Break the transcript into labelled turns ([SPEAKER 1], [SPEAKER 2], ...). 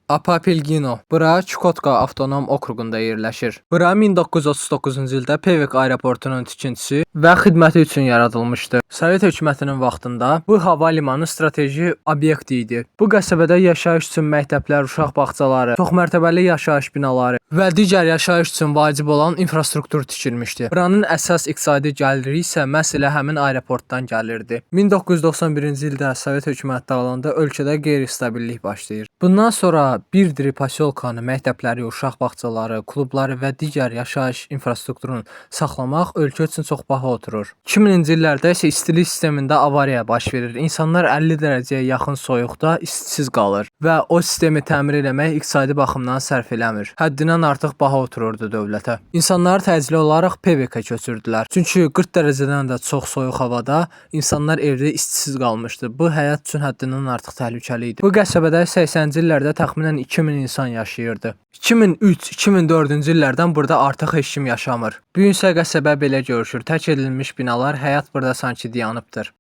[SPEAKER 1] Apapilgino. Bura Çukotka avtonom okruqunda yerləşir. Bura 1939-cu ildə Pevek aeroportunun tikintisi və xidməti üçün yaradılmışdı. Sovet hökumətinin vaxtında bu hava limanı strateji obyekt idi. Bu qəsəbədə yaşayış üçün məktəblər, uşaq bağçaları, çoxmərtəbəli yaşayış binaları və digər yaşayış üçün vacib olan infrastruktur tikilmişdi. Buranın əsas iqtisadi gəliri isə məhz elə həmin aeroportdan gəlirdi. 1991-ci ildə Sovet hökuməti dağılanda ölkədə qeyri-stabillik başlayır. Bundan sonra bir posyolkanı, məktəbləri, uşaq bağçaları, klubları və digər yaşayış infrastrukturunu saxlamaq ölkə üçün çox baha oturur. 2000-ci illərdə isə istilik sistemində avariya baş verir. İnsanlar 50 dərəcəyə yaxın soyuqda istisiz qalır və o sistemi təmir etmək iqtisadi baxımdan sərf eləmir. Həddindən artıq baha otururdu dövlətə. İnsanlar təcili olaraq Pevekə köçürdülər. Çünki 40 dərəcədən də çox soyuq havada insanlar evdə istisiz qalmışdı. Bu həyat üçün həddindən artıq təhlükəli idi. Bu qəsəbədə 80-ci illərdə təxminən 2000 insan yaşayırdı. 2003-2004-cü illərdən burada artıq heç kim yaşamır. Bu gün isə qəsəbə belə görüşür. Tərk edilmiş binalar, həyat burada sanki dayanıbdır.